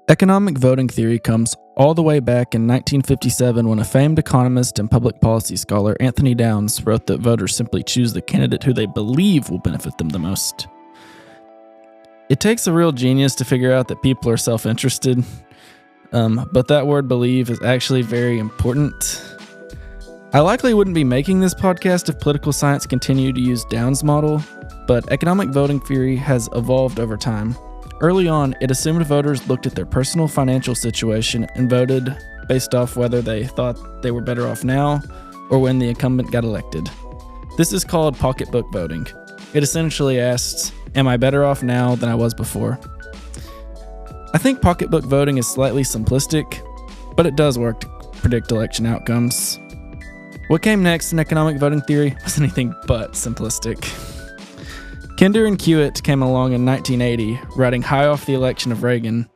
Economic voting theory comes all the way back in 1957 when a famed economist and public policy scholar, Anthony Downs, wrote that voters simply choose the candidate who they believe will benefit them the most. It takes a real genius to figure out that people are self-interested, but that word believe is actually very important. I likely wouldn't be making this podcast if political science continued to use Downs' model, but economic voting theory has evolved over time. Early on, it assumed voters looked at their personal financial situation and voted based off whether they thought they were better off now or when the incumbent got elected. This is called pocketbook voting. It essentially asks, am I better off now than I was before? I think pocketbook voting is slightly simplistic, but it does work to predict election outcomes. What came next in economic voting theory was anything but simplistic. Kinder and Kiewit came along in 1980, writing high off the election of Reagan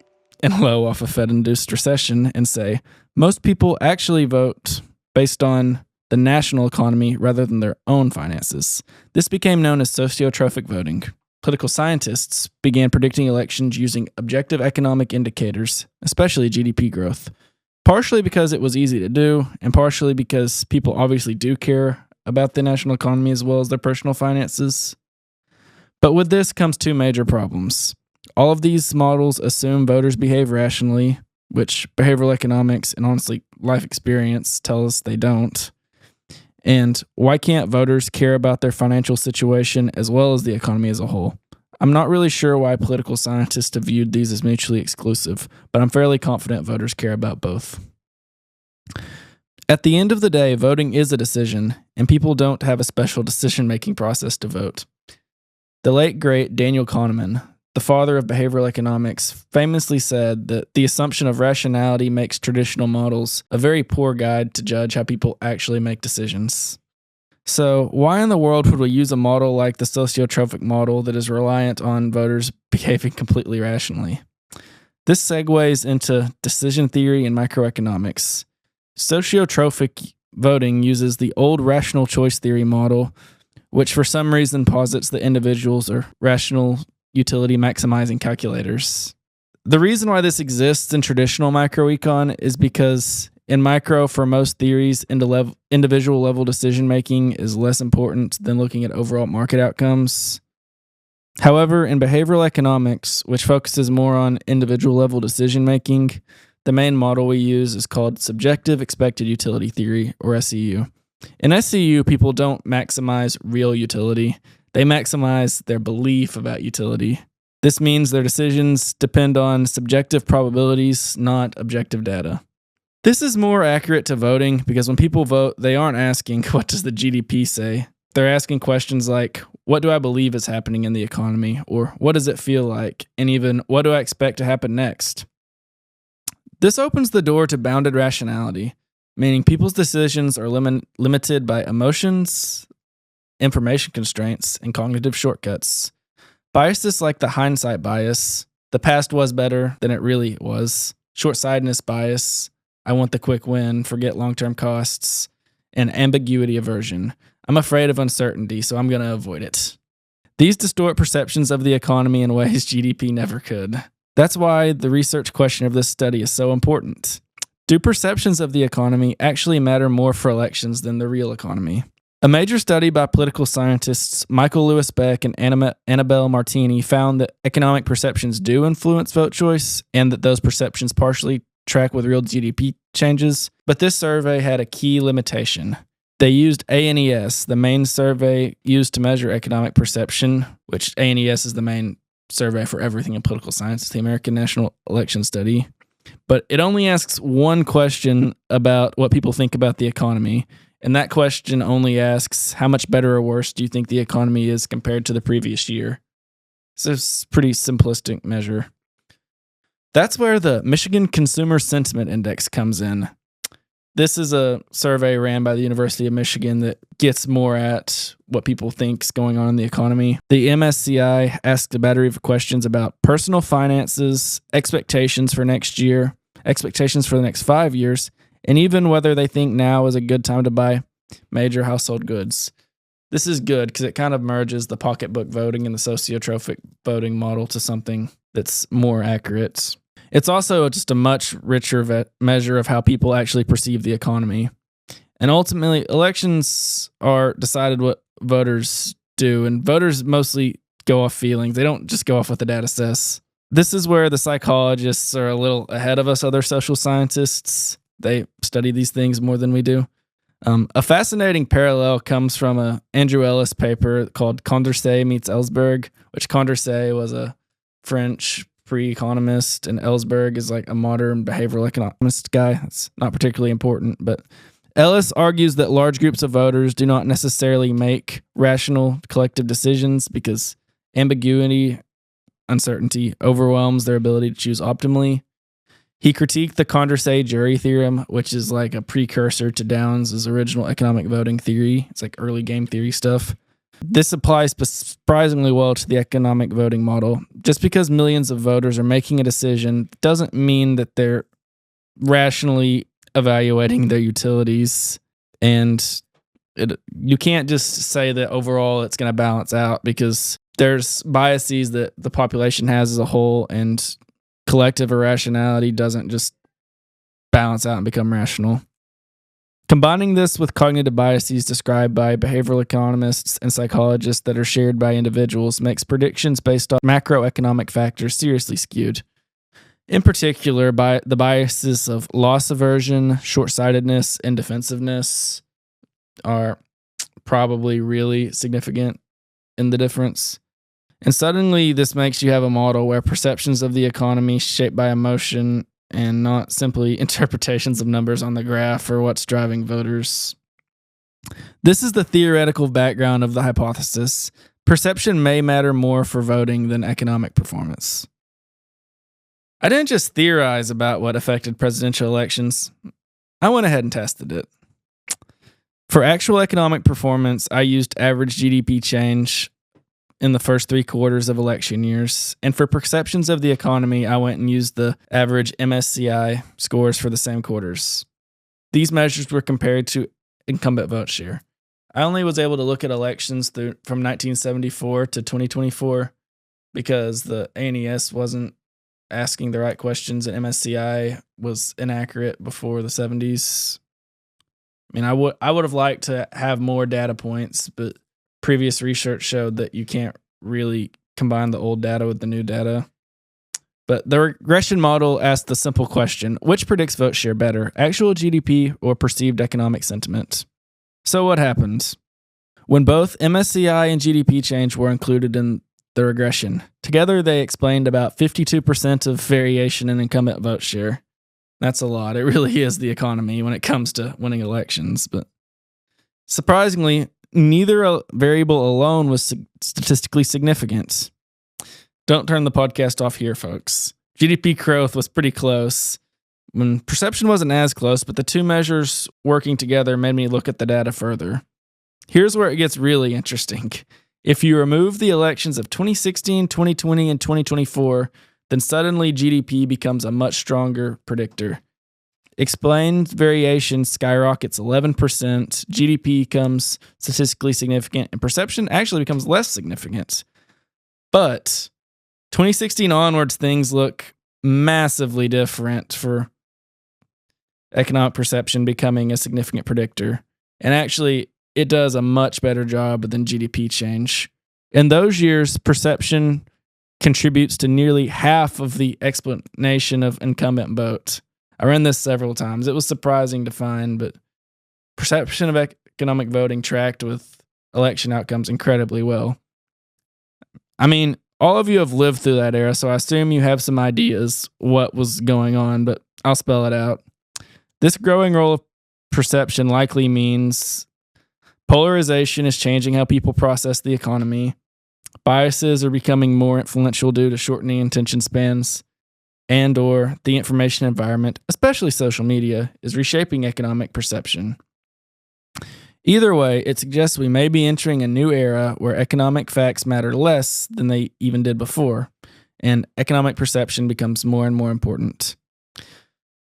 and low off a Fed-induced recession, and say, most people actually vote based on the national economy rather than their own finances. This became known as sociotrophic voting. Political scientists began predicting elections using objective economic indicators, especially GDP growth, partially because it was easy to do, and partially because people obviously do care about the national economy as well as their personal finances. But with this comes two major problems. All of these models assume voters behave rationally, which behavioral economics and honestly life experience tell us they don't. And why can't voters care about their financial situation as well as the economy as a whole? I'm not really sure why political scientists have viewed these as mutually exclusive, but I'm fairly confident voters care about both. At the end of the day, voting is a decision, and people don't have a special decision-making process to vote. The late, great Daniel Kahneman, the father of behavioral economics, famously said that the assumption of rationality makes traditional models a very poor guide to judge how people actually make decisions. So, why in the world would we use a model like the sociotrophic model that is reliant on voters behaving completely rationally? This segues into decision theory and microeconomics. Sociotrophic voting uses the old rational choice theory model, which for some reason posits that individuals are rational utility maximizing calculators. The reason why this exists in traditional microecon is because in micro, for most theories, individual level decision making is less important than looking at overall market outcomes. However, in behavioral economics, which focuses more on individual level decision making, the main model we use is called subjective expected utility theory, or SEU. In SEU, people don't maximize real utility. They maximize their belief about utility. This means their decisions depend on subjective probabilities, not objective data. This is more accurate to voting because when people vote, they aren't asking, what does the GDP say? They're asking questions like, what do I believe is happening in the economy? Or what does it feel like? And even, what do I expect to happen next? This opens the door to bounded rationality, meaning people's decisions are limited by emotions, information constraints, and cognitive shortcuts. Biases like the hindsight bias, the past was better than it really was, short-sightedness bias, I want the quick win, forget long-term costs, and ambiguity aversion. I'm afraid of uncertainty, so I'm going to avoid it. These distort perceptions of the economy in ways GDP never could. That's why the research question of this study is so important. Do perceptions of the economy actually matter more for elections than the real economy? A major study by political scientists Michael Lewis Beck and Annabelle Martini found that economic perceptions do influence vote choice and that those perceptions partially track with real GDP changes. But this survey had a key limitation. They used ANES, the main survey used to measure economic perception, which ANES is the main survey for everything in political science. It's the American National Election Study. But it only asks one question about what people think about the economy. And that question only asks, how much better or worse do you think the economy is compared to the previous year? So it's a pretty simplistic measure. That's where the Michigan Consumer Sentiment Index comes in. This is a survey ran by the University of Michigan that gets more at what people think is going on in the economy. The MSCI asked a battery of questions about personal finances, expectations for next year, expectations for the next 5 years, and even whether they think now is a good time to buy major household goods. This is good because it kind of merges the pocketbook voting and the sociotrophic voting model to something that's more accurate. It's also just a much richer measure of how people actually perceive the economy. And ultimately, elections are decided what voters do, and voters mostly go off feelings. They don't just go off what the data says. This is where the psychologists are a little ahead of us other social scientists. They study these things more than we do. A fascinating parallel comes from a Andrew Ellis paper called Condorcet meets Ellsberg, which Condorcet was a French pre-economist, and Ellsberg is like a modern behavioral economist guy. It's not particularly important, but Ellis argues that large groups of voters do not necessarily make rational collective decisions because ambiguity, uncertainty overwhelms their ability to choose optimally. He critiqued the Condorcet jury theorem, which is like a precursor to Downs' original economic voting theory. It's like early game theory stuff. This applies surprisingly well to the economic voting model. Just because millions of voters are making a decision doesn't mean that they're rationally evaluating their utilities. And you can't just say that overall it's going to balance out, because there's biases that the population has as a whole, and collective irrationality doesn't just balance out and become rational. Combining this with cognitive biases described by behavioral economists and psychologists that are shared by individuals makes predictions based on macroeconomic factors seriously skewed. In particular, the biases of loss aversion, short-sightedness, and defensiveness are probably really significant in the difference. And suddenly, this makes you have a model where perceptions of the economy shaped by emotion and not simply interpretations of numbers on the graph or what's driving voters. This is the theoretical background of the hypothesis. Perception may matter more for voting than economic performance. I didn't just theorize about what affected presidential elections. I went ahead and tested it. For actual economic performance, I used average GDP change in the first 3 quarters of election years. And for perceptions of the economy, I went and used the average MSCI scores for the same quarters. These measures were compared to incumbent vote share. I only was able to look at elections from 1974 to 2024 because the ANES wasn't asking the right questions, and MSCI was inaccurate before the 70s. I mean, I would have liked to have more data points, but previous research showed that you can't really combine the old data with the new data. But the regression model asked the simple question, which predicts vote share better, actual GDP or perceived economic sentiment? So what happened? When both MSCI and GDP change were included in the regression, together they explained about 52% of variation in incumbent vote share. That's a lot. It really is the economy when it comes to winning elections. But surprisingly, neither variable alone was statistically significant. Don't turn the podcast off here, folks. GDP growth was pretty close. When perception wasn't as close, but the two measures working together made me look at the data further. Here's where it gets really interesting. If you remove the elections of 2016, 2020, and 2024, then suddenly GDP becomes a much stronger predictor. Explained variation skyrockets 11%, GDP becomes statistically significant, and perception actually becomes less significant. But 2016 onwards, things look massively different for economic perception becoming a significant predictor. And actually, it does a much better job than GDP change. In those years, perception contributes to nearly half of the explanation of incumbent vote. I ran this several times. It was surprising to find, but perception of economic voting tracked with election outcomes incredibly well. I mean, all of you have lived through that era, so I assume you have some ideas what was going on, but I'll spell it out. This growing role of perception likely means polarization is changing how people process the economy. Biases are becoming more influential due to shortening attention spans, and or the information environment, especially social media, is reshaping economic perception. Either way, it suggests we may be entering a new era where economic facts matter less than they even did before, and economic perception becomes more and more important.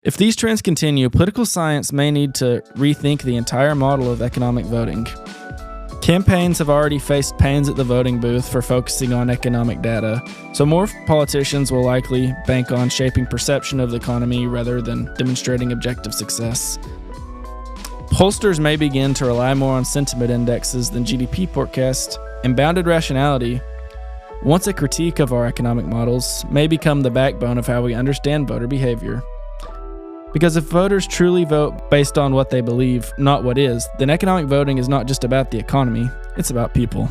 If these trends continue, political science may need to rethink the entire model of economic voting. Campaigns have already faced pains at the voting booth for focusing on economic data, so more politicians will likely bank on shaping perception of the economy rather than demonstrating objective success. Pollsters may begin to rely more on sentiment indexes than GDP forecasts, and bounded rationality, once a critique of our economic models, may become the backbone of how we understand voter behavior. Because if voters truly vote based on what they believe, not what is, then economic voting is not just about the economy, it's about people.